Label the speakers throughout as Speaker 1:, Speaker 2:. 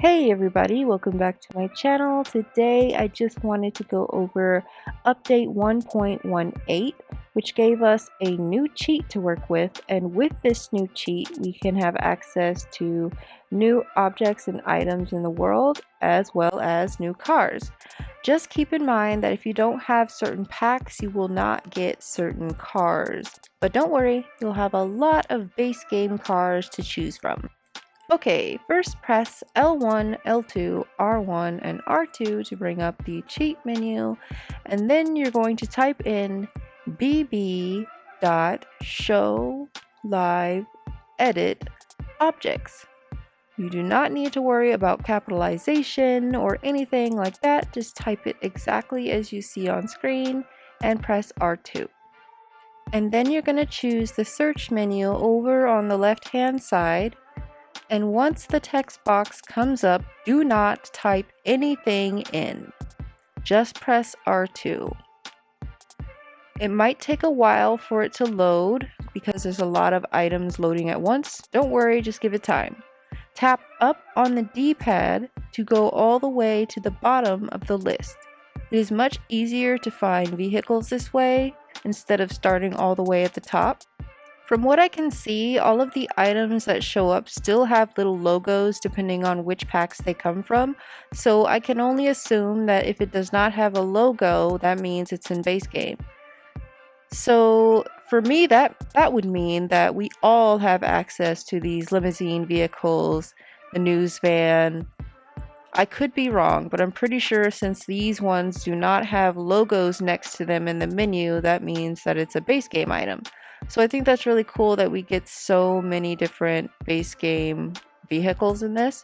Speaker 1: Hey everybody, welcome back to my channel. Today I just wanted to go over update 1.18, which gave us a new cheat to work with, and with this new cheat we can have access to new objects and items in the world as well as new cars. Just keep in mind that if you don't have certain packs you will not get certain cars, but don't worry, you'll have a lot of base game cars to choose from. Okay, first press L1, L2, R1, and R2 to bring up the cheat menu, and then you're going to type in bb.showliveeditobjects. You do not need to worry about capitalization or anything like that, just type it exactly as you see on screen and press R2. And then you're going to choose the search menu over on the left hand side. And once the text box comes up, do not type anything in. Just press R2. It might take a while for it to load because there's a lot of items loading at once. Don't worry, just give it time. Tap up on the D-pad to go all the way to the bottom of the list. It is much easier to find vehicles this way instead of starting all the way at the top. From what I can see, all of the items that show up still have little logos depending on which packs they come from, so I can only assume that if it does not have a logo, that means it's in base game. So for me, that would mean that we all have access to these limousine vehicles, the news van. I could be wrong, but I'm pretty sure since these ones do not have logos next to them in the menu, that means that it's a base game item. So I think that's really cool that we get so many different base game vehicles in this.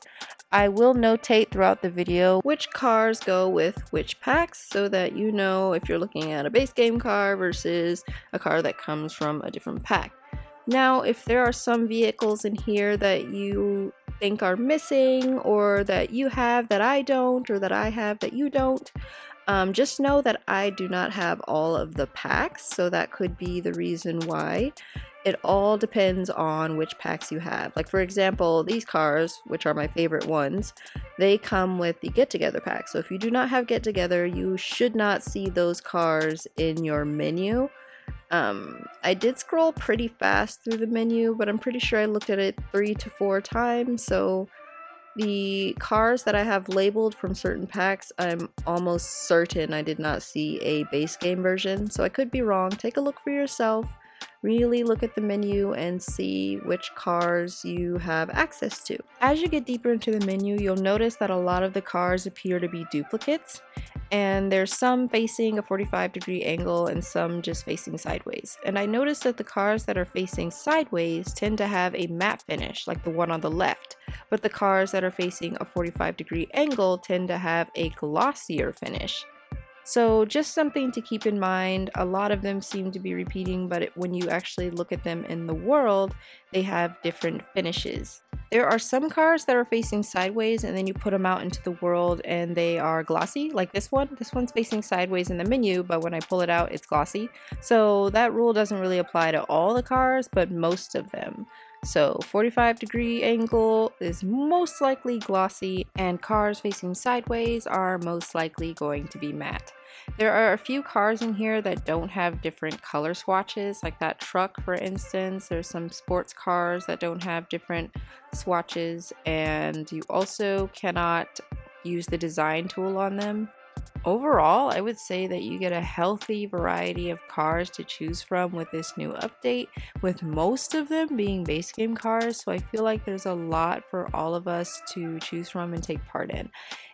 Speaker 1: I will notate throughout the video which cars go with which packs so that you know if you're looking at a base game car versus a car that comes from a different pack. Now, if there are some vehicles in here that you think are missing or that you have that I don't or that I have that you don't, just know that I do not have all of the packs, so that could be the reason why. It all depends on which packs you have. Like for example, these cars, which are my favorite ones, they come with the Get Together pack. So if you do not have Get Together, you should not see those cars in your menu. I did scroll pretty fast through the menu, but I'm pretty sure I looked at it 3 to 4 times, so the cars that I have labeled from certain packs, I'm almost certain I did not see a base game version, so I could be wrong. Take a look for yourself, really look at the menu and see which cars you have access to. As you get deeper into the menu, you'll notice that a lot of the cars appear to be duplicates, and there's some facing a 45-degree angle and some just facing sideways. And I noticed that the cars that are facing sideways tend to have a matte finish, like the one on the left, but the cars that are facing a 45-degree angle tend to have a glossier finish. So just something to keep in mind. A lot of them seem to be repeating, but when you actually look at them in the world, they have different finishes. There are some cars that are facing sideways and then you put them out into the world and they are glossy, like this one. This one's facing sideways in the menu, but when I pull it out, it's glossy. So that rule doesn't really apply to all the cars, but most of them. So 45-degree angle is most likely glossy, and cars facing sideways are most likely going to be matte. There are a few cars in here that don't have different color swatches, like that truck for instance. There's some sports cars that don't have different swatches, and you also cannot use the design tool on them. Overall, I would say that you get a healthy variety of cars to choose from with this new update, with most of them being base game cars, so I feel like there's a lot for all of us to choose from and take part in.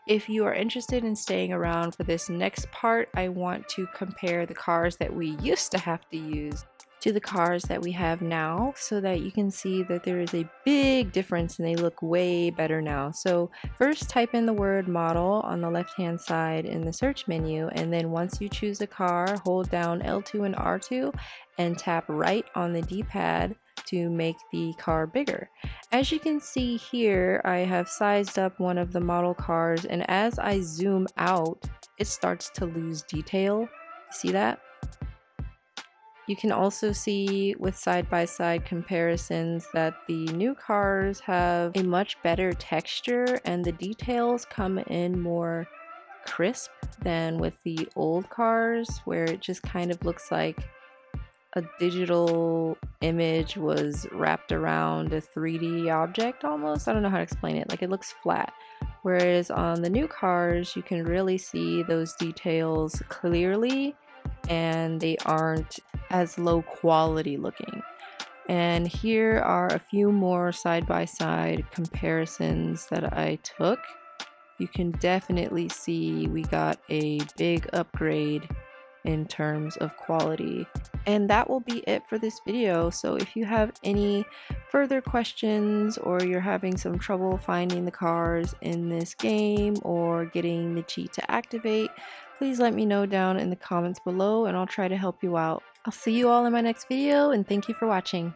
Speaker 1: If you are interested in staying around for this next part, I want to compare the cars that we used to have to use to the cars that we have now so that you can see that there is a big difference and they look way better now. So first type in the word model on the left hand side in the search menu, and then once you choose a car, hold down L2 and R2 and tap right on the D-pad to make the car bigger. As you can see here, I have sized up one of the model cars, and as I zoom out, it starts to lose detail. See that? You can also see with side-by-side comparisons that the new cars have a much better texture and the details come in more crisp than with the old cars, where it just kind of looks like a digital image was wrapped around a 3D object almost. I don't know how to explain it. Like, it looks flat. Whereas on the new cars, you can really see those details clearly and they aren't as low quality looking. And here are a few more side-by-side comparisons that I took. You can definitely see we got a big upgrade in terms of quality. And that will be it for this video. So if you have any further questions or you're having some trouble finding the cars in this game or getting the cheat to activate, please let me know down in the comments below and I'll try to help you out. I'll see you all in my next video and thank you for watching.